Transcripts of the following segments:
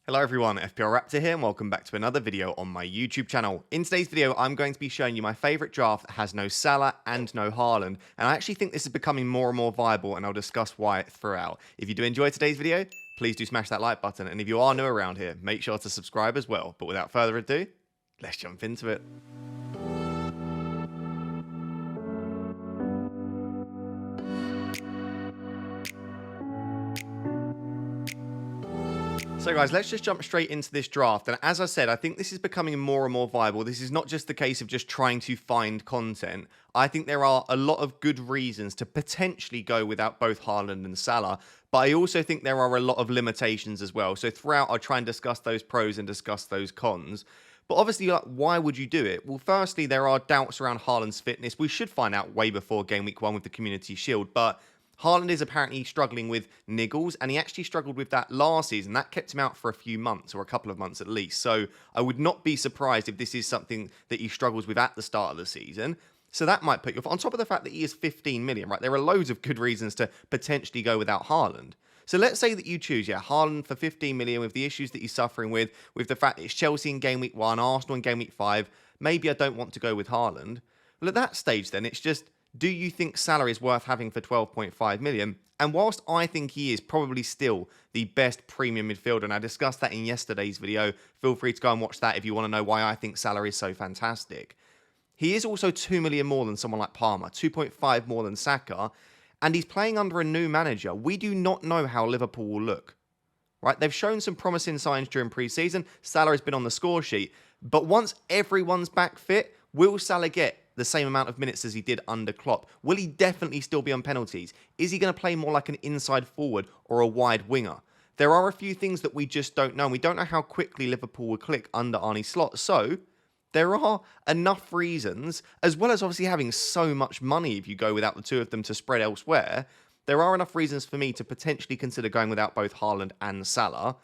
Hello everyone, FPL Raptor here and welcome back to another video on my YouTube channel. In today's video, I'm going to be showing you my favourite draft that has no Salah and no Haaland, and I actually think this is becoming more and more viable and I'll discuss why throughout. If you do enjoy today's video, please do smash that like button, and if you are new around here, make sure to subscribe as well. But without further ado, let's jump into it. So guys, let's just jump straight into this draft. And as I said, I think this is becoming more and more viable. This is not just the case of just trying to find content. I think there are a lot of good reasons to potentially go without both Haaland and Salah. But I also think there are a lot of limitations as well. So throughout, I'll try and discuss those pros and discuss those cons. But obviously, why would you do it? Well, firstly, there are doubts around Haaland's fitness. We should find out way before Game Week 1 with the Community Shield. But Haaland is apparently struggling with niggles, and he actually struggled with that last season. That kept him out for a few months, or a couple of months at least. So I would not be surprised if this is something that he struggles with at the start of the season. So that might put you off. On top of the fact that he is 15 million, right? There are loads of good reasons to potentially go without Haaland. So let's say that you choose, Haaland for 15 million with the issues that he's suffering with the fact that it's Chelsea in Game Week 1, Arsenal in Game Week 5. Maybe I don't want to go with Haaland. Well, at that stage then, it's just, do you think Salah is worth having for 12.5 million? And whilst I think he is probably still the best premium midfielder, and I discussed that in yesterday's video, feel free to go and watch that if you want to know why I think Salah is so fantastic. He is also 2 million more than someone like Palmer, 2.5 more than Saka, and he's playing under a new manager. We do not know how Liverpool will look. Right? They've shown some promising signs during pre-season. Salah has been on the score sheet. But once everyone's back fit, will Salah get the same amount of minutes as he did under Klopp? Will he definitely still be on penalties? Is he going to play more like an inside forward or a wide winger? There are a few things that we just don't know. We don't know how quickly Liverpool will click under Arne Slot. So there are enough reasons, as well as obviously having so much money if you go without the two of them to spread elsewhere, there are enough reasons for me to potentially consider going without both Haaland and Salah.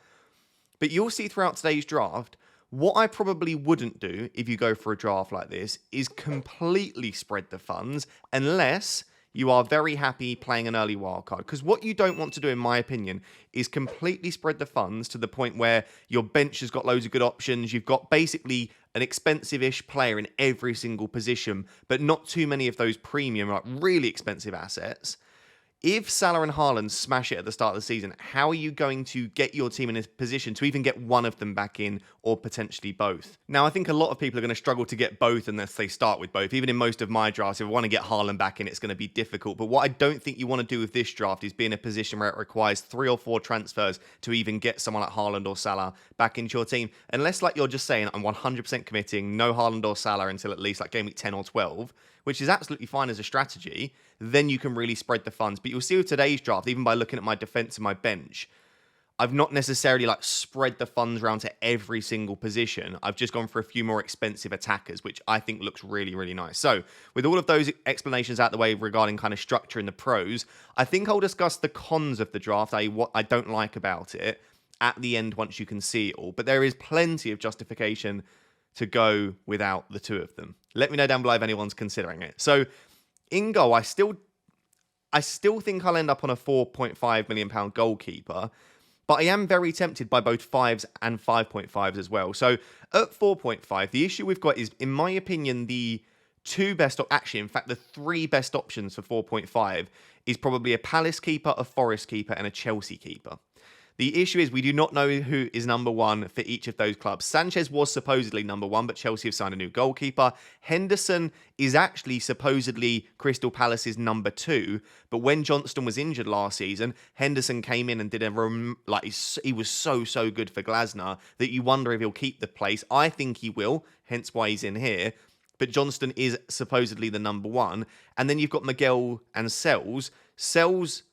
But you'll see throughout today's draft, what I probably wouldn't do if you go for a draft like this is completely spread the funds unless you are very happy playing an early wildcard. Because what you don't want to do, in my opinion, is completely spread the funds to the point where your bench has got loads of good options. You've got basically an expensive-ish player in every single position, but not too many of those premium, like really expensive assets. If Salah and Haaland smash it at the start of the season, how are you going to get your team in a position to even get one of them back in, or potentially both? Now, I think a lot of people are going to struggle to get both unless they start with both. Even in most of my drafts, if I want to get Haaland back in, it's going to be difficult. But what I don't think you want to do with this draft is be in a position where it requires 3 or 4 transfers to even get someone like Haaland or Salah back into your team. Unless, like, you're just saying, I'm 100% committing, no Haaland or Salah until at least like game week 10 or 12, which is absolutely fine as a strategy, then you can really spread the funds. But you'll see with today's draft, even by looking at my defense and my bench, I've not necessarily like spread the funds around to every single position. I've just gone for a few more expensive attackers, which I think looks really, really nice. So with all of those explanations out the way regarding kind of structure and the pros, I think I'll discuss the cons of the draft, i.e. what I don't like about it, at the end once you can see it all. But there is plenty of justification to go without the two of them. Let me know down below if anyone's considering it. So in goal, I still think I'll end up on a £4.5 million goalkeeper, but I am very tempted by both 5s and 5.5s as well. So at 4.5, the issue we've got is, in my opinion, the two best, actually, in fact, the 3 best options for 4.5 is probably a Palace keeper, a Forest keeper, and a Chelsea keeper. The issue is we do not know who is number 1 for each of those clubs. Sanchez was supposedly number 1, but Chelsea have signed a new goalkeeper. Henderson is actually supposedly Crystal Palace's number 2, but when Johnston was injured last season, Henderson came in and did he was so good for Glasner that you wonder if he'll keep the place. I think he will, hence why he's in here. But Johnston is supposedly the number 1. And then you've got Miguel and Sells. Sells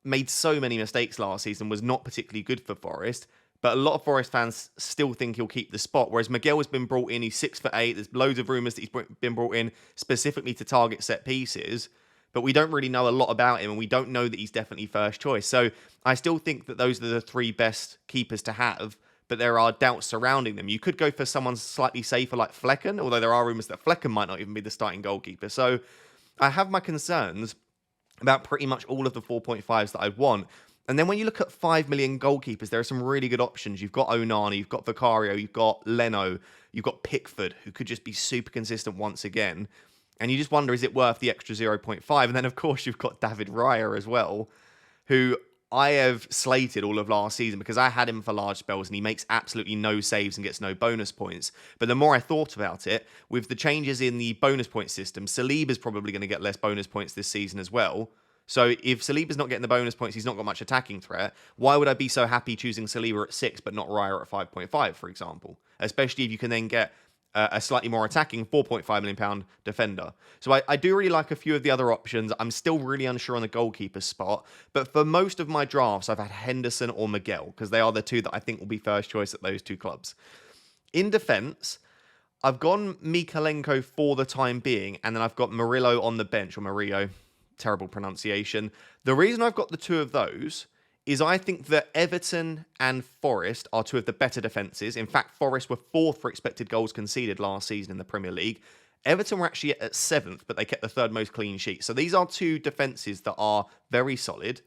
made so many mistakes last season, was not particularly good for Forest, but a lot of Forest fans still think he'll keep the spot, whereas Miguel has been brought in, he's 6'8", there's loads of rumours that he's been brought in specifically to target set pieces, but we don't really know a lot about him, and we don't know that he's definitely first choice. So I still think that those are the 3 best keepers to have, but there are doubts surrounding them. You could go for someone slightly safer like Flecken, although there are rumours that Flecken might not even be the starting goalkeeper. So I have my concerns about pretty much all of the 4.5s that I want. And then when you look at 5 million goalkeepers, there are some really good options. You've got Onana, you've got Vicario, you've got Leno, you've got Pickford, who could just be super consistent once again. And you just wonder, is it worth the extra 0.5? And then, of course, you've got David Raya as well, who I have slated all of last season because I had him for large spells and he makes absolutely no saves and gets no bonus points. But the more I thought about it, with the changes in the bonus point system, Saliba's probably going to get less bonus points this season as well. So if Saliba's not getting the bonus points, he's not got much attacking threat. Why would I be so happy choosing Saliba at 6 but not Raya at 5.5, for example? Especially if you can then get a slightly more attacking £4.5 million defender. So I do really like a few of the other options. I'm still really unsure on the goalkeeper spot. But for most of my drafts, I've had Henderson or Miguel because they are the two that I think will be first choice at those two clubs. In defence, I've gone Mykolenko for the time being, and then I've got Murillo on the bench, or Murillo. Terrible pronunciation. The reason I've got the two of those is I think that Everton and Forest are two of the better defences. In fact, Forest were 4th for expected goals conceded last season in the Premier League. Everton were actually at 7th, but they kept the 3rd most clean sheets. So these are two defences that are very solid.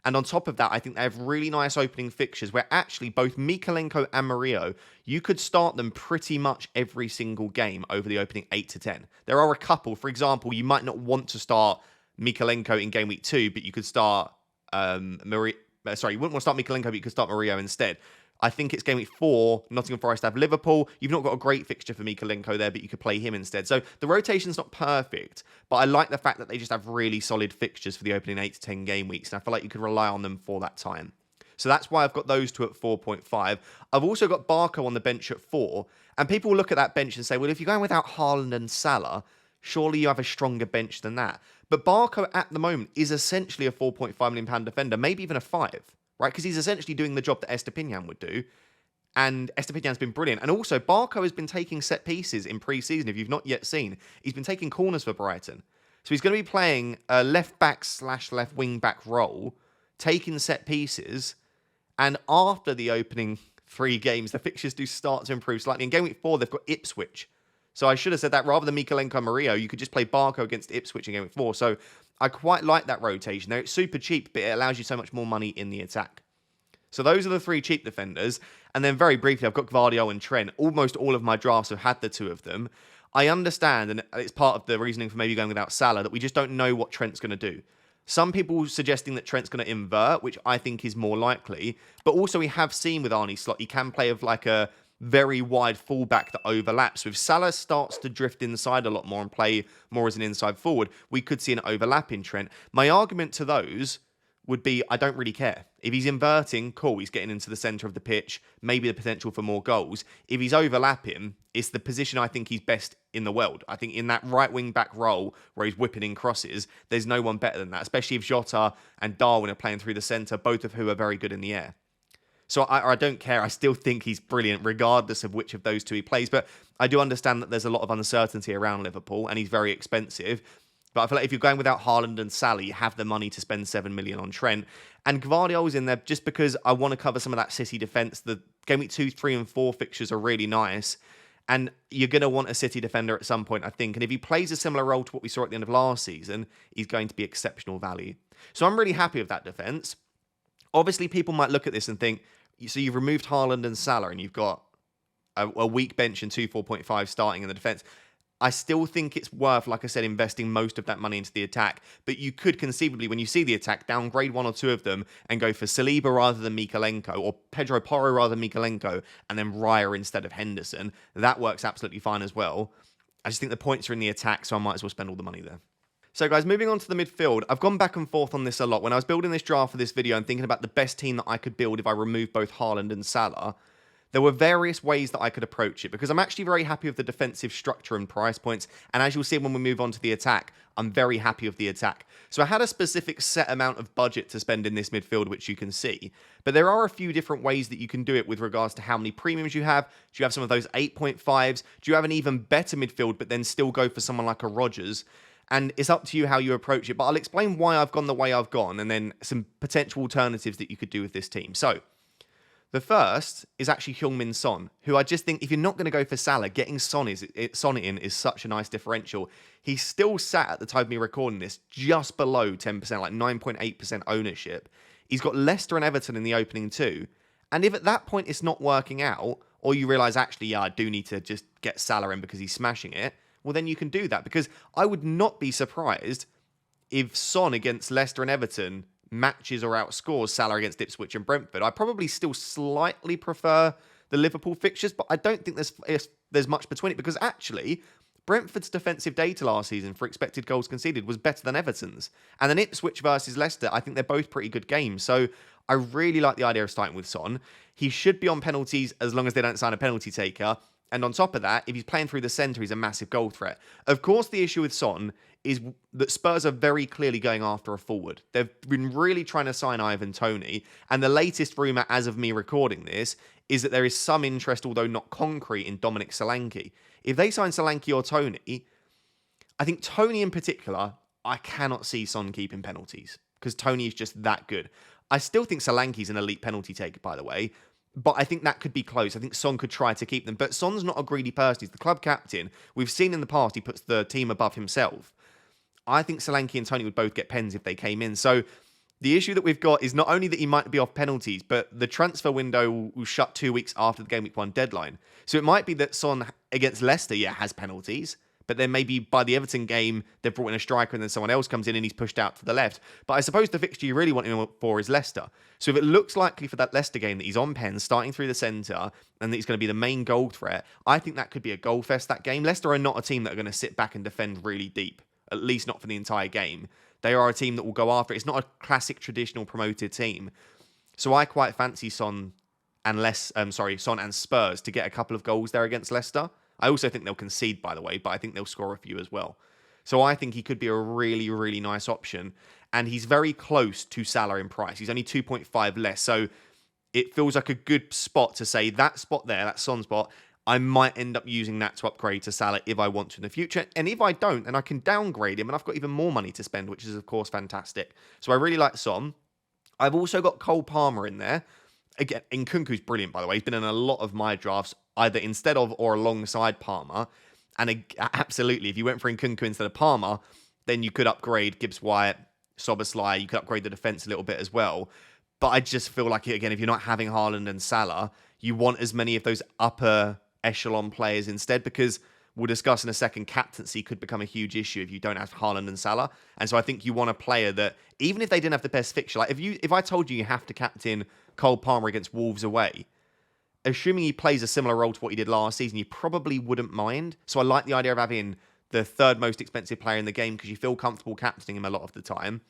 And on top of that, I think they have really nice opening fixtures where actually both Mykolenko and Murillo, you could start them pretty much every single game over the opening 8 to 10. There are a couple, for example, you might not want to start Mykolenko in game week 2, but you could start you wouldn't want to start Mykolenko, but you could start Murillo instead. I think it's game week 4. Nottingham Forest have Liverpool. You've not got a great fixture for Mykolenko there, but you could play him instead. So the rotation's not perfect, but I like the fact that they just have really solid fixtures for the opening 8 to 10 game weeks, and I feel like you could rely on them for that time. So that's why I've got those two at 4.5. I've also got Barco on the bench at 4, and people will look at that bench and say, well, if you're going without Haaland and Salah, surely you have a stronger bench than that. But Barco at the moment is essentially a £4.5 million defender, maybe even a 5, right? Because he's essentially doing the job that Estepinian would do. And Estepinian's been brilliant. And also, Barco has been taking set pieces in pre-season, if you've not yet seen. He's been taking corners for Brighton. So he's going to be playing a left back / left wing back role, taking set pieces. And after the opening 3 games, the fixtures do start to improve slightly. In game week 4, they've got Ipswich. So I should have said that rather than Mykolenko Murillo, you could just play Barco against Ipswich in game week 4. So I quite like that rotation. It's super cheap, but it allows you so much more money in the attack. So those are the 3 cheap defenders. And then very briefly, I've got Gvardiol and Trent. Almost all of my drafts have had the 2 of them. I understand, and it's part of the reasoning for maybe going without Salah, that we just don't know what Trent's going to do. Some people suggesting that Trent's going to invert, which I think is more likely. But also we have seen with Arne Slot, he can play of like a very wide fullback that overlaps. If Salah starts to drift inside a lot more and play more as an inside forward, we could see an overlap in Trent. My argument to those would be, I don't really care. If he's inverting, cool, he's getting into the centre of the pitch, maybe the potential for more goals. If he's overlapping, it's the position I think he's best in the world. I think in that right wing back role where he's whipping in crosses, there's no one better than that, especially if Jota and Darwin are playing through the centre, both of who are very good in the air. So I don't care. I still think he's brilliant, regardless of which of those 2 he plays. But I do understand that there's a lot of uncertainty around Liverpool, and he's very expensive. But I feel like if you're going without Haaland and Salah, you have the money to spend 7 million on Trent. And Gvardiol's in there just because I want to cover some of that City defence. The game week 2, 3, and 4 fixtures are really nice. And you're going to want a City defender at some point, I think. And if he plays a similar role to what we saw at the end of last season, he's going to be exceptional value. So I'm really happy with that defence. Obviously, people might look at this and think, so you've removed Haaland and Salah and you've got a weak bench and 2 4.5 starting in the defence. I still think it's worth, like I said, investing most of that money into the attack. But you could conceivably, when you see the attack, downgrade 1 or 2 of them and go for Saliba rather than Mykolenko, or Pedro Porro rather than Mykolenko, and then Raya instead of Henderson. That works absolutely fine as well. I just think the points are in the attack, so I might as well spend all the money there. So guys, moving on to the midfield, I've gone back and forth on this a lot. When I was building this draft for this video and thinking about the best team that I could build if I removed both Haaland and Salah, there were various ways that I could approach it because I'm actually very happy with the defensive structure and price points. And as you'll see when we move on to the attack, I'm very happy with the attack. So I had a specific set amount of budget to spend in this midfield, which you can see. But there are a few different ways that you can do it with regards to how many premiums you have. Do you have some of those 8.5s? Do you have an even better midfield, but then still go for someone like a Rodgers? And it's up to you how you approach it. But I'll explain why I've gone the way I've gone and then some potential alternatives that you could do with this team. So the first is actually Heung-min Son, who I just think if you're not going to go for Salah, getting Son in is such a nice differential. He's still sat at the time of me recording this just below 10%, like 9.8% ownership. He's got Leicester and Everton in the opening 2. And if at that point it's not working out, or you realise, actually, yeah, I do need to just get Salah in because he's smashing it, well, then you can do that. Because I would not be surprised if Son against Leicester and Everton matches or outscores Salah against Ipswich and Brentford. I probably still slightly prefer the Liverpool fixtures, but I don't think there's much between it, because actually Brentford's defensive data last season for expected goals conceded was better than Everton's. And then Ipswich versus Leicester, I think they're both pretty good games. So I really like the idea of starting with Son. He should be on penalties as long as they don't sign a penalty taker. And on top of that, if he's playing through the centre, he's a massive goal threat. Of course, the issue with Son is that Spurs are very clearly going after a forward. They've been really trying to sign Ivan Toney. And the latest rumour, as of me recording this, is that there is some interest, although not concrete, in Dominic Solanke. If they sign Solanke or Toney, I think Toney in particular, I cannot see Son keeping penalties, because Toney is just that good. I still think Solanke's an elite penalty taker, by the way, but I think that could be close. I think Son could try to keep them. But Son's not a greedy person. He's the club captain. We've seen in the past he puts the team above himself. I think Solanke and Toney would both get pens if they came in. So the issue that we've got is not only that he might be off penalties, but the transfer window will shut 2 weeks after the Game Week 1 deadline. So it might be that Son against Leicester, has penalties, but then maybe by the Everton game, they've brought in a striker and then someone else comes in and he's pushed out to the left. But I suppose the fixture you really want him for is Leicester. So if it looks likely for that Leicester game that he's on pens, starting through the centre, and that he's going to be the main goal threat, I think that could be a goal fest, that game. Leicester are not a team that are going to sit back and defend really deep, at least not for the entire game. They are a team that will go after it. It's not a classic traditional promoted team. So I quite fancy Son and Son and Spurs to get a couple of goals there against Leicester. I also think they'll concede, by the way, but I think they'll score a few as well. So I think he could be a really, really nice option. And he's very close to Salah in price. He's only 2.5 less. So it feels like a good spot to say that spot there, that Son spot, I might end up using that to upgrade to Salah if I want to in the future. And if I don't, then I can downgrade him and I've got even more money to spend, which is, of course, fantastic. So I really like Son. I've also got Cole Palmer in there. Again, Nkunku's brilliant, by the way. He's been in a lot of my drafts, either instead of or alongside Palmer. And absolutely, if you went for Nkunku instead of Palmer, then you could upgrade Gibbs-White, Szoboszlai. You could upgrade the defence a little bit as well. But I just feel like, again, if you're not having Haaland and Salah, you want as many of those upper echelon players instead, because we'll discuss in a second, captaincy could become a huge issue if you don't have Haaland and Salah. And so I think you want a player that, even if they didn't have the best fixture, like if I told you have to captain Cole Palmer against Wolves away, assuming he plays a similar role to what he did last season, you probably wouldn't mind. So I like the idea of having the third most expensive player in the game because you feel comfortable captaining him a lot of the time.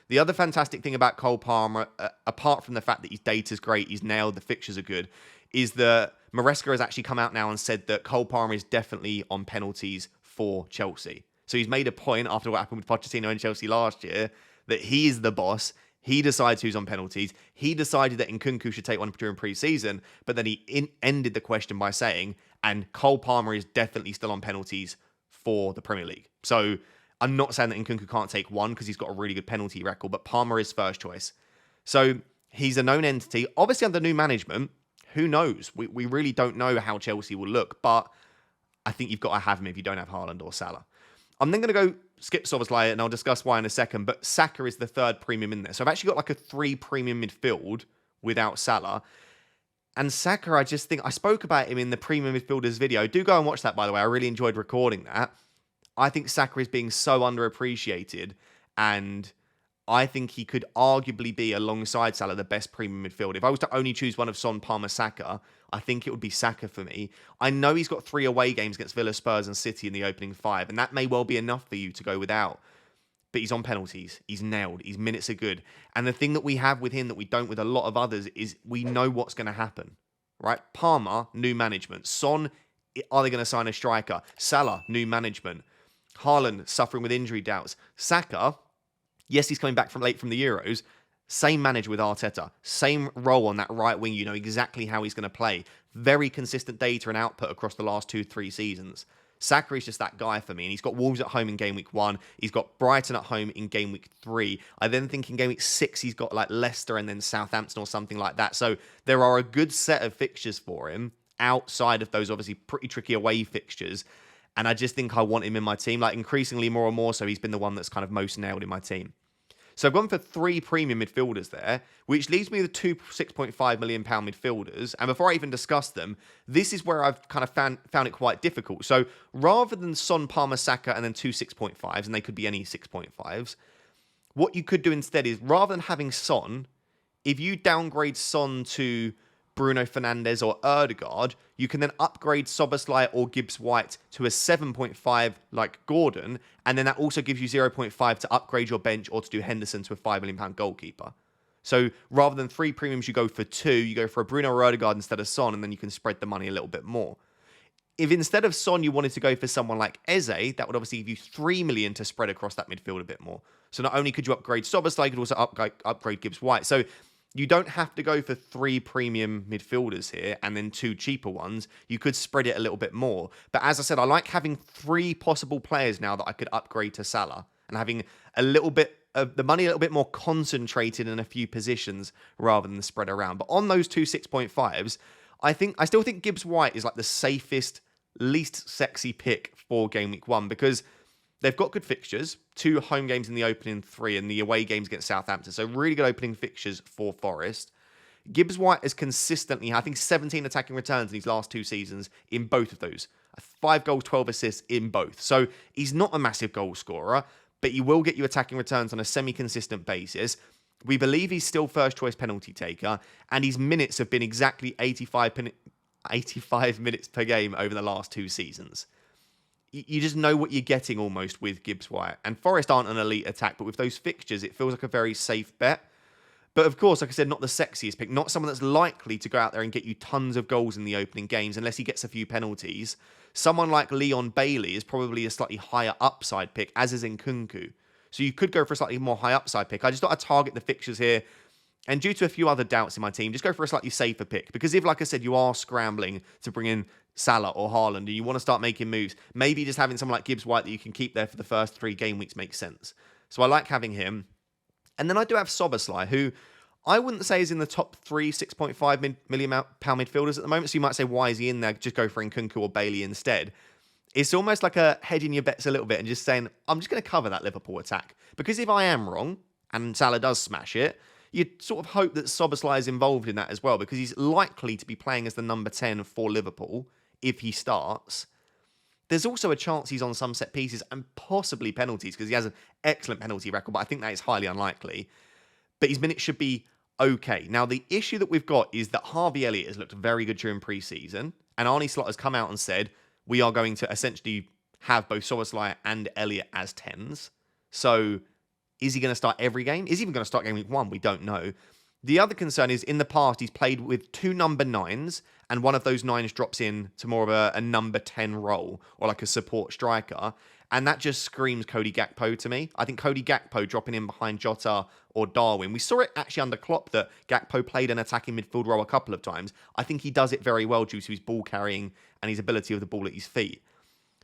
The other fantastic thing about Cole Palmer, apart from the fact that his data's great, he's nailed, the fixtures are good, is that Maresca has actually come out now and said that Cole Palmer is definitely on penalties for Chelsea. So he's made a point after what happened with Pochettino and Chelsea last year that he is the boss. He decides who's on penalties. He decided that Nkunku should take one during pre-season, but then he ended the question by saying, and Cole Palmer is definitely still on penalties for the Premier League. So I'm not saying that Nkunku can't take one because he's got a really good penalty record, but Palmer is first choice. So he's a known entity. Obviously under new management, who knows? We really don't know how Chelsea will look, but I think you've got to have him if you don't have Haaland or Salah. I'm then going to go skip Szoboszlai, and I'll discuss why in a second, but Saka is the third premium in there. So I've actually got like a 3 premium midfield without Salah. And Saka, I just think, I spoke about him in the premium midfielders video. Do go and watch that, by the way. I really enjoyed recording that. I think Saka is being so underappreciated, and I think he could arguably be, alongside Salah, the best premium midfield. If I was to only choose one of Son, Palmer, Saka, I think it would be Saka for me. I know he's got 3 away games against Villa, Spurs and City in the opening 5, and that may well be enough for you to go without. But he's on penalties. He's nailed. His minutes are good. And the thing that we have with him that we don't with a lot of others is we know what's going to happen, right? Palmer, new management. Son, are they going to sign a striker? Salah, new management. Haaland, suffering with injury doubts. Saka, yes, he's coming back from late from the Euros. Same manager with Arteta. Same role on that right wing. You know exactly how he's going to play. Very consistent data and output across the last 2-3 seasons. Saka is just that guy for me. And he's got Wolves at home in game week 1. He's got Brighton at home in game week 3. I then think in game week 6, he's got like Leicester and then Southampton or something like that. So there are a good set of fixtures for him outside of those obviously pretty tricky away fixtures. And I just think I want him in my team. Like increasingly more and more so, he's been the one that's kind of most nailed in my team. So I've gone for 3 premium midfielders there, which leaves me with 2 £6.5 million midfielders. And before I even discuss them, this is where I've kind of found it quite difficult. So rather than Son, Palmer, Saka, and then 2 6.5s, and they could be any 6.5s, what you could do instead is, rather than having Son, if you downgrade Son to Bruno Fernandes or Ødegaard, you can then upgrade Szoboszlai or Gibbs-White to a 7.5 like Gordon, and then that also gives you 0.5 to upgrade your bench or to do Henderson to a £5 million goalkeeper. So rather than 3 premiums, you go for 2, you go for a Bruno or Ødegaard instead of Son, and then you can spread the money a little bit more. If instead of Son, you wanted to go for someone like Eze, that would obviously give you 3 million to spread across that midfield a bit more. So not only could you upgrade Szoboszlai, you could also upgrade Gibbs-White. So you don't have to go for 3 premium midfielders here and then 2 cheaper ones. You could spread it a little bit more. But as I said, I like having 3 possible players now that I could upgrade to Salah and having a little bit of the money a little bit more concentrated in a few positions rather than spread around. But on those 2 6.5s, I still think Gibbs-White is like the safest, least sexy pick for game week 1 because they've got good fixtures, 2 home games in the opening 3 and the away games against Southampton. So really good opening fixtures for Forest. Gibbs-White has consistently, I think, 17 attacking returns in his last 2 seasons in both of those. 5 goals, 12 assists in both. So he's not a massive goal scorer, but he will get you attacking returns on a semi-consistent basis. We believe he's still first choice penalty taker, and his minutes have been exactly 85 minutes per game over the last 2 seasons. You just know what you're getting almost with Gibbs-White. And Forest aren't an elite attack, but with those fixtures, it feels like a very safe bet. But of course, like I said, not the sexiest pick, not someone that's likely to go out there and get you tons of goals in the opening games unless he gets a few penalties. Someone like Leon Bailey is probably a slightly higher upside pick, as is Nkunku. So you could go for a slightly more high upside pick. I just thought I'd target the fixtures here. And due to a few other doubts in my team, just go for a slightly safer pick. Because if, like I said, you are scrambling to bring in Salah or Haaland and you want to start making moves, maybe just having someone like Gibbs-White that you can keep there for the first 3 game weeks makes sense. So I like having him. And then I do have Szoboszlai, who I wouldn't say is in the top 3 £6.5 million midfielders at the moment. So you might say, why is he in there? Just go for Nkunku or Bailey instead. It's almost like a hedging your bets a little bit and just saying, I'm just going to cover that Liverpool attack. Because if I am wrong and Salah does smash it, you'd sort of hope that Szoboszlai is involved in that as well, because he's likely to be playing as the number 10 for Liverpool if he starts. There's also a chance he's on some set pieces and possibly penalties, because he has an excellent penalty record, but I think that is highly unlikely. But his minutes should be okay. Now, the issue that we've got is that Harvey Elliott has looked very good during pre-season, and Arne Slot has come out and said, we are going to essentially have both Szoboszlai and Elliott as 10s. So is he going to start every game? Is he even going to start game week 1? We don't know. The other concern is, in the past, he's played with 2 number 9s, and one of those 9s drops in to more of a number 10 role, or like a support striker, and that just screams Cody Gakpo to me. I think Cody Gakpo dropping in behind Jota or Darwin. We saw it actually under Klopp that Gakpo played an attacking midfield role a couple of times. I think he does it very well due to his ball carrying and his ability with the ball at his feet.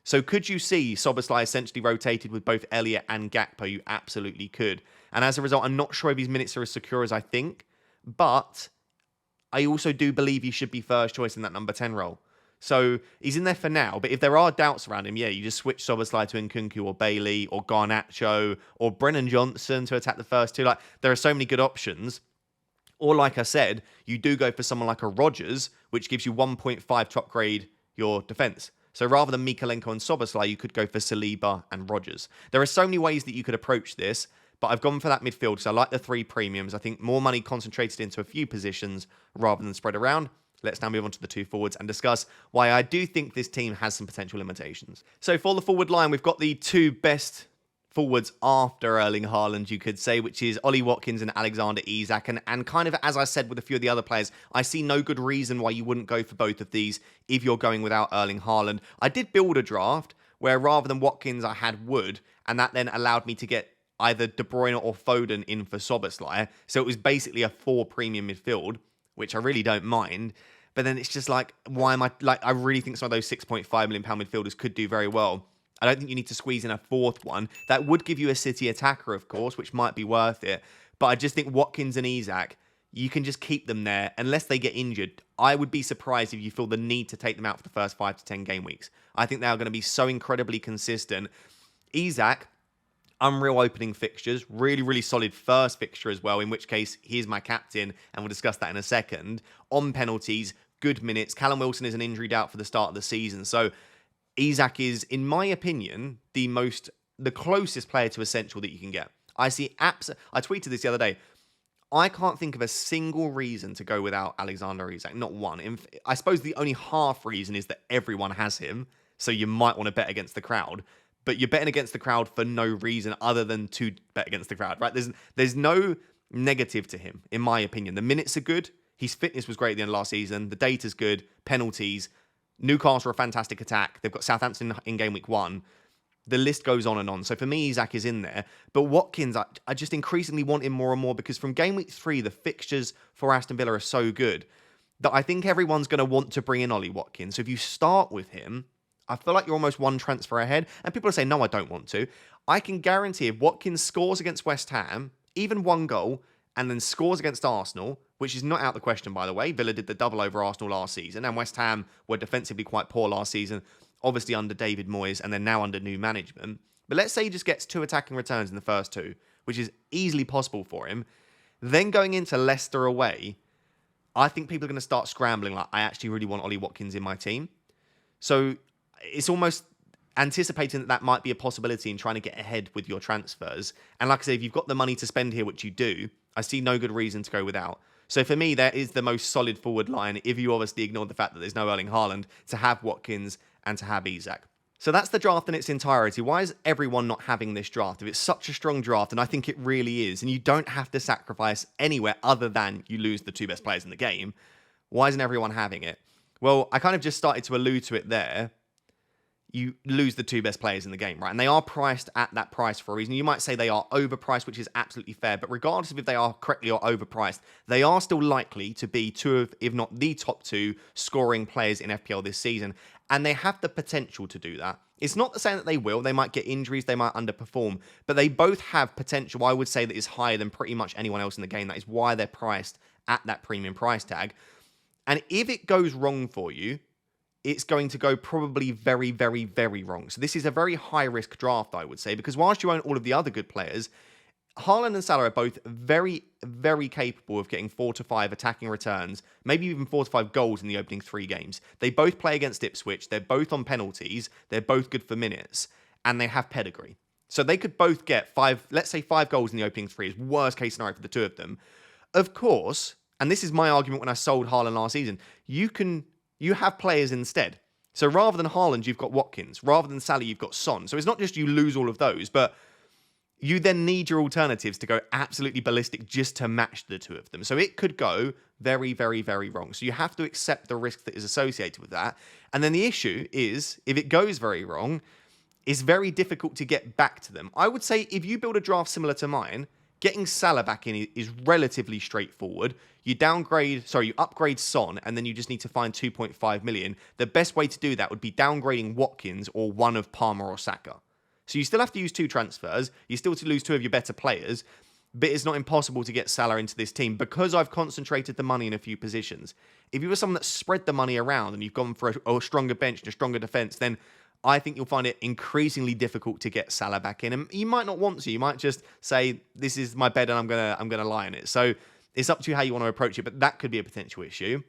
So could you see Szoboszlai essentially rotated with both Elliott and Gakpo? You absolutely could. And as a result, I'm not sure if his minutes are as secure as I think, but I also do believe he should be first choice in that number 10 role. So he's in there for now, but if there are doubts around him, yeah, you just switch Szoboszlai to Nkunku or Bailey or Garnacho or Brennan Johnson to attack the first 2. Like, there are so many good options. Or like I said, you do go for someone like a Rodgers, which gives you 1.5 to upgrade your defence. So rather than Mikalenko and Szoboszlai, you could go for Saliba and Rodgers. There are so many ways that you could approach this, but I've gone for that midfield, so I like the 3 premiums. I think more money concentrated into a few positions rather than spread around. Let's now move on to the 2 forwards and discuss why I do think this team has some potential limitations. So for the forward line, we've got the 2 best forwards after Erling Haaland, you could say, which is Ollie Watkins and Alexander Isak. And kind of, as I said with a few of the other players, I see no good reason why you wouldn't go for both of these if you're going without Erling Haaland. I did build a draft where rather than Watkins, I had Wood, and that then allowed me to get either De Bruyne or Foden in for Szoboszlai. So it was basically a 4 premium midfield, which I really don't mind. But then it's just like, why am I... Like, I really think some of those £6.5 million midfielders could do very well. I don't think you need to squeeze in a 4th one. That would give you a City attacker, of course, which might be worth it. But I just think Watkins and Isak, you can just keep them there unless they get injured. I would be surprised if you feel the need to take them out for the first 5 to 10 game weeks. I think they are going to be so incredibly consistent. Isak, unreal opening fixtures, really, really solid first fixture as well, in which case he's my captain, and we'll discuss that in a second. On penalties, good minutes. Callum Wilson is an injury doubt for the start of the season. So Isak is, in my opinion, the closest player to essential that you can get. I tweeted this the other day. I can't think of a single reason to go without Alexander Isak. Not one. I suppose the only half reason is that everyone has him, so you might want to bet against the crowd. But you're betting against the crowd for no reason other than to bet against the crowd, right? There's no negative to him, in my opinion. The minutes are good. His fitness was great at the end of last season. The data's good. Penalties. Newcastle are a fantastic attack. They've got Southampton in game week 1. The list goes on and on. So for me, Isak is in there. But Watkins, I just increasingly want him more and more because from game week 3, the fixtures for Aston Villa are so good that I think everyone's going to want to bring in Ollie Watkins. So if you start with him, I feel like you're almost one transfer ahead. And people are saying, no, I don't want to. I can guarantee if Watkins scores against West Ham, even one goal, and then scores against Arsenal, which is not out of the question, by the way. Villa did the double over Arsenal last season, and West Ham were defensively quite poor last season, obviously under David Moyes, and then now under new management. But let's say he just gets 2 attacking returns in the first 2, which is easily possible for him. Then going into Leicester away, I think people are going to start scrambling like, I actually really want Ollie Watkins in my team. So it's almost anticipating that might be a possibility in trying to get ahead with your transfers. And like I said, if you've got the money to spend here, which you do, I see no good reason to go without. So for me, that is the most solid forward line, if you obviously ignore the fact that there's no Erling Haaland, to have Watkins and to have Isak. So that's the draft in its entirety. Why is everyone not having this draft? If it's such a strong draft, and I think it really is, and you don't have to sacrifice anywhere other than you lose the 2 best players in the game, why isn't everyone having it? Well, I kind of just started to allude to it there. You lose the 2 best players in the game, right? And they are priced at that price for a reason. You might say they are overpriced, which is absolutely fair, but regardless of if they are correctly or overpriced, they are still likely to be 2 of, if not the top 2 scoring players in FPL this season, and they have the potential to do that. It's not saying that they will. They might get injuries, they might underperform, but they both have potential, I would say, that is higher than pretty much anyone else in the game. That is why they're priced at that premium price tag. And if it goes wrong for you, it's going to go probably very, very, very wrong. So this is a very high-risk draft, I would say, because whilst you own all of the other good players, Haaland and Salah are both very, very capable of getting 4 to 5 attacking returns, maybe even 4 to 5 goals in the opening 3 games. They both play against Ipswich. They're both on penalties. They're both good for minutes, and they have pedigree. So they could both get 5, let's say 5 goals in the opening 3 is worst case scenario for the 2 of them. Of course, and this is my argument when I sold Haaland last season, you have players instead. So rather than Haaland, you've got Watkins. Rather than Salah, you've got Son. So it's not just you lose all of those, but you then need your alternatives to go absolutely ballistic just to match the 2 of them. So it could go very, very, very wrong. So you have to accept the risk that is associated with that. And then the issue is, if it goes very wrong, it's very difficult to get back to them. I would say if you build a draft similar to mine, getting Salah back in is relatively straightforward. You upgrade Son, and then you just need to find 2.5 million. The best way to do that would be downgrading Watkins or one of Palmer or Saka. So you still have to use 2 transfers. You still have to lose 2 of your better players, but it's not impossible to get Salah into this team because I've concentrated the money in a few positions. If you were someone that spread the money around and you've gone for a stronger bench and a stronger defence, then I think you'll find it increasingly difficult to get Salah back in. And you might not want to. You might just say, this is my bed and I'm gonna lie in it. So it's up to you how you want to approach it, but that could be a potential issue.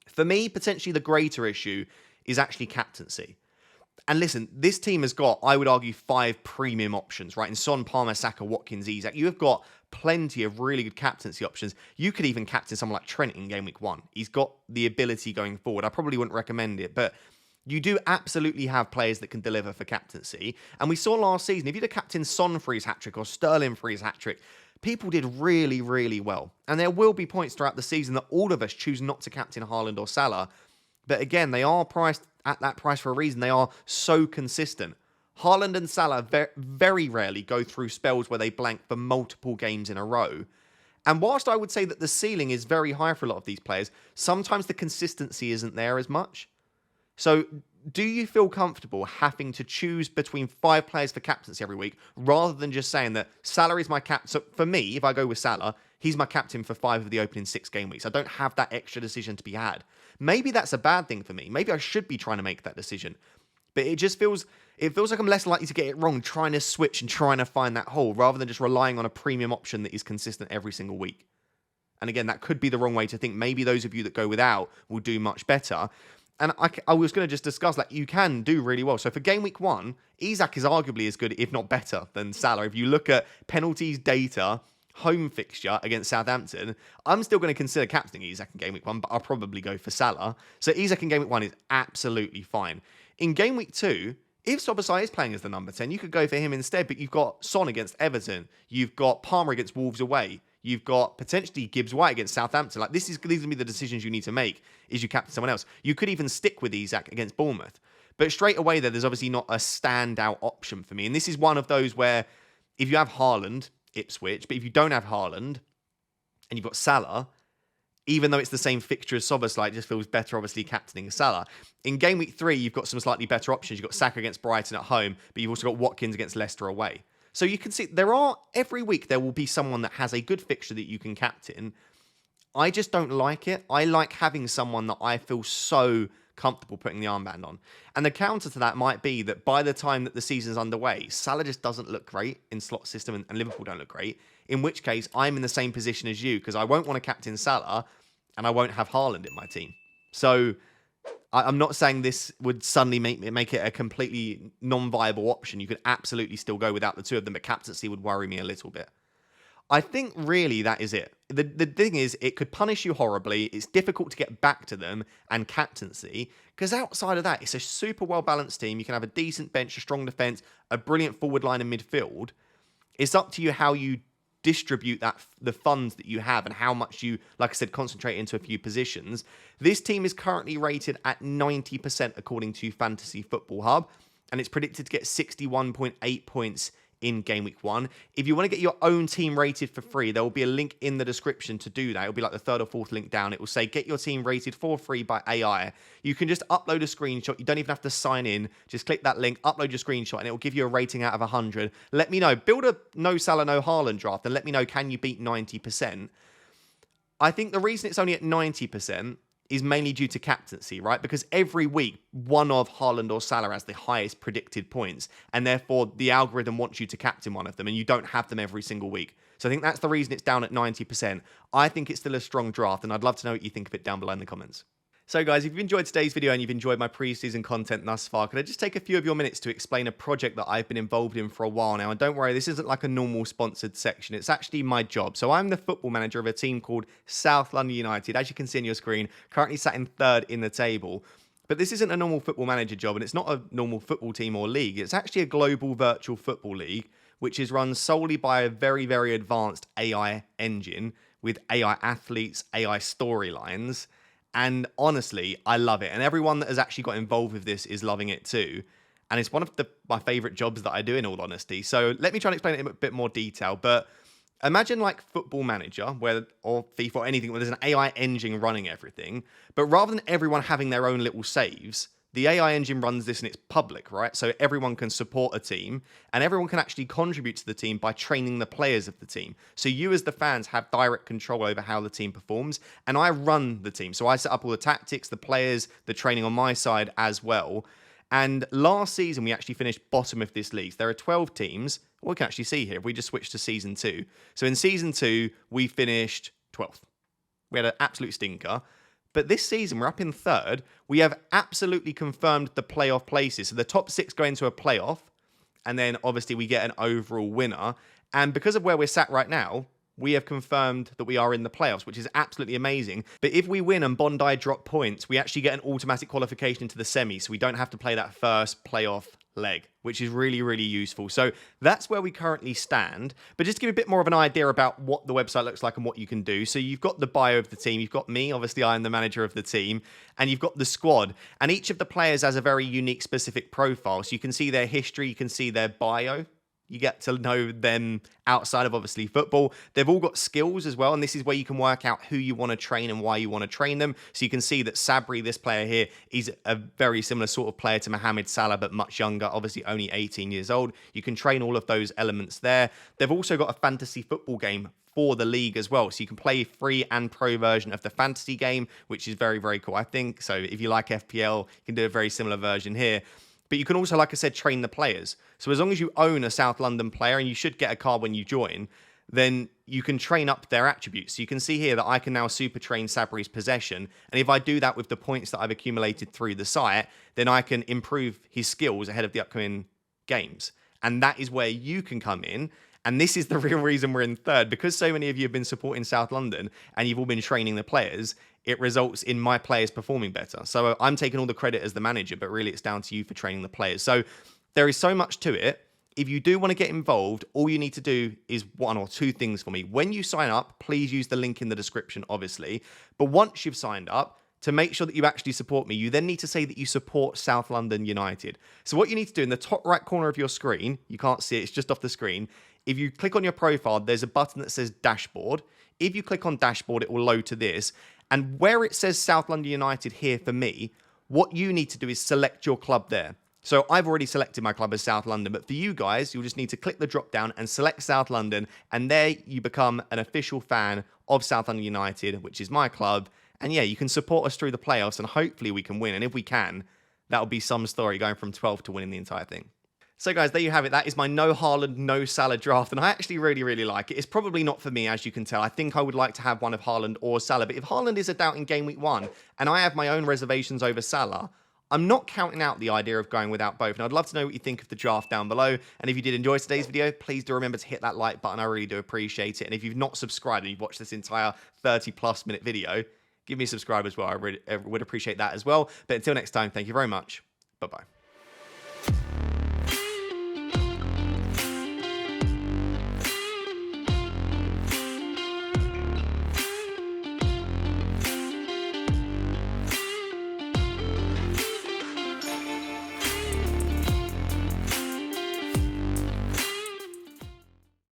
For me, potentially the greater issue is actually captaincy. And listen, this team has got, I would argue, 5 premium options, right? In Son, Palmer, Saka, Watkins, Isak. You have got plenty of really good captaincy options. You could even captain someone like Trent in game week 1. He's got the ability going forward. I probably wouldn't recommend it, but you do absolutely have players that can deliver for captaincy. And we saw last season, if you'd have captained Son for his hat-trick or Sterling for his hat-trick, people did really, really well. And there will be points throughout the season that all of us choose not to captain Haaland or Salah. But again, they are priced at that price for a reason. They are so consistent. Haaland and Salah very rarely go through spells where they blank for multiple games in a row. And whilst I would say that the ceiling is very high for a lot of these players, sometimes the consistency isn't there as much. So do you feel comfortable having to choose between 5 players for captaincy every week rather than just saying that Salah is my captain? So for me, if I go with Salah, he's my captain for 5 of the opening 6 game weeks. I don't have that extra decision to be had. Maybe that's a bad thing for me. Maybe I should be trying to make that decision. But it feels like I'm less likely to get it wrong trying to switch and trying to find that hole rather than just relying on a premium option that is consistent every single week. And again, that could be the wrong way to think. Maybe those of you that go without will do much better. And I was going to just discuss that you can do really well. So for game week 1, Isak is arguably as good, if not better, than Salah. If you look at penalties data, home fixture against Southampton, I'm still going to consider captaining Isak in game week 1, but I'll probably go for Salah. So Isak in game week 1 is absolutely fine. In game week 2, if Szoboszlai is playing as the number 10, you could go for him instead, but you've got Son against Everton. You've got Palmer against Wolves away. You've got potentially Gibbs-White against Southampton. Like these are going to be the decisions you need to make. Is you captain someone else? You could even stick with Isak against Bournemouth. But straight away there's obviously not a standout option for me. And this is one of those where if you have Haaland, Ipswich, but if you don't have Haaland and you've got Salah, even though it's the same fixture as Szoboszlai, it just feels better, obviously, captaining Salah. In game week 3, you've got some slightly better options. You've got Saka against Brighton at home, but you've also got Watkins against Leicester away. So you can see every week there will be someone that has a good fixture that you can captain. I just don't like it. I like having someone that I feel so comfortable putting the armband on. And the counter to that might be that by the time that the season's underway, Salah just doesn't look great in slot system and Liverpool don't look great. In which case, I'm in the same position as you because I won't want to captain Salah and I won't have Haaland in my team. So I'm not saying this would suddenly make it a completely non-viable option. You could absolutely still go without the two of them, but captaincy would worry me a little bit. I think really that is it. The thing is, it could punish you horribly. It's difficult to get back to them and captaincy. Because outside of that, it's a super well-balanced team. You can have a decent bench, a strong defence, a brilliant forward line in midfield. It's up to you how you distribute the funds that you have and how much you, like I said, concentrate into a few positions. This team is currently rated at 90% according to Fantasy Football Hub, and it's predicted to get 61.8 points in game week 1. If you want to get your own team rated for free, there will be a link in the description to do that. It'll be like the third or fourth link down. It will say get your team rated for free by AI. You can just upload a screenshot. You don't even have to sign in. Just click that link, upload your screenshot, and it will give you a rating out of 100. Let me know. Build a no Salah, no Haaland draft, and let me know, can you beat 90%? I think the reason it's only at 90% is mainly due to captaincy, right? Because every week, one of Haaland or Salah has the highest predicted points, and therefore the algorithm wants you to captain one of them, and you don't have them every single week. So I think that's the reason it's down at 90%. I think it's still a strong draft, and I'd love to know what you think of it down below in the comments. So guys, if you've enjoyed today's video and you've enjoyed my pre-season content thus far, could I just take a few of your minutes to explain a project that I've been involved in for a while now? And don't worry, this isn't like a normal sponsored section. It's actually my job. So I'm the football manager of a team called South London United. As you can see on your screen, currently sat in third in the table. But this isn't a normal football manager job, and it's not a normal football team or league. It's actually a global virtual football league, which is run solely by a very, very advanced AI engine with AI athletes, AI storylines. And honestly, I love it. And everyone that has actually got involved with this is loving it too. And it's one of my favorite jobs that I do, in all honesty. So let me try and explain it in a bit more detail. But imagine like Football Manager or FIFA or anything where there's an AI engine running everything. But rather than everyone having their own little saves, the AI engine runs this and it's public, right? So everyone can support a team and everyone can actually contribute to the team by training the players of the team. So you as the fans have direct control over how the team performs. And I run the team. So I set up all the tactics, the players, the training on my side as well. And last season, we actually finished bottom of this league. There are 12 teams. We can actually see here if we just switch to season 2. So in season 2, we finished 12th. We had an absolute stinker. But this season, we're up in third. We have absolutely confirmed the playoff places. So the top 6 go into a playoff. And then obviously we get an overall winner. And because of where we're sat right now, we have confirmed that we are in the playoffs, which is absolutely amazing. But if we win and Bondi drop points, we actually get an automatic qualification into the semi. So we don't have to play that first playoff leg, which is really, really useful. So that's where we currently stand. But just to give you a bit more of an idea about what the website looks like and what you can do. So you've got the bio of the team. You've got me. Obviously, I am the manager of the team. And you've got the squad. And each of the players has a very unique, specific profile. So you can see their history. You can see their bio. You get to know them outside of, obviously, football. They've all got skills as well, and this is where you can work out who you want to train and why you want to train them. So you can see that Sabri, this player here, is a very similar sort of player to Mohamed Salah, but much younger, obviously only 18 years old. You can train all of those elements there. They've also got a fantasy football game for the league as well. So you can play free and pro version of the fantasy game, which is very, very cool, I think. So if you like FPL, you can do a very similar version here. But you can also, like I said, train the players. So as long as you own a South London player, and you should get a card when you join, then you can train up their attributes. So you can see here that I can now super train Sabri's possession. And if I do that with the points that I've accumulated through the site, then I can improve his skills ahead of the upcoming games. And that is where you can come in. And this is the real reason we're in third. Because so many of you have been supporting South London and you've all been training the players, it results in my players performing better. So I'm taking all the credit as the manager, but really it's down to you for training the players. So there is so much to it. If you do want to get involved, all you need to do is one or two things for me. When you sign up, please use the link in the description, obviously. But once you've signed up, to make sure that you actually support me, you then need to say that you support South London United. So what you need to do in the top right corner of your screen, you can't see it, it's just off the screen. If you click on your profile, there's a button that says Dashboard. If you click on Dashboard, it will load to this. And where it says South London United here for me, what you need to do is select your club there. So I've already selected my club as South London, but for you guys, you'll just need to click the drop down and select South London, and there you become an official fan of South London United, which is my club. And yeah, you can support us through the playoffs, and hopefully we can win. And if we can, that'll be some story going from 12 to winning the entire thing. So guys, there you have it. That is my no Haaland, no Salah draft, and I actually really, really like it. It's probably not for me, as you can tell. I think I would like to have one of Haaland or Salah, but if Haaland is a doubt in game week 1, and I have my own reservations over Salah, I'm not counting out the idea of going without both. And I'd love to know what you think of the draft down below. And if you did enjoy today's video, please do remember to hit that like button. I really do appreciate it. And if you've not subscribed and you've watched this entire 30+ minute video, give me a subscribe as well. I really would appreciate that as well. But until next time, thank you very much. Bye-bye.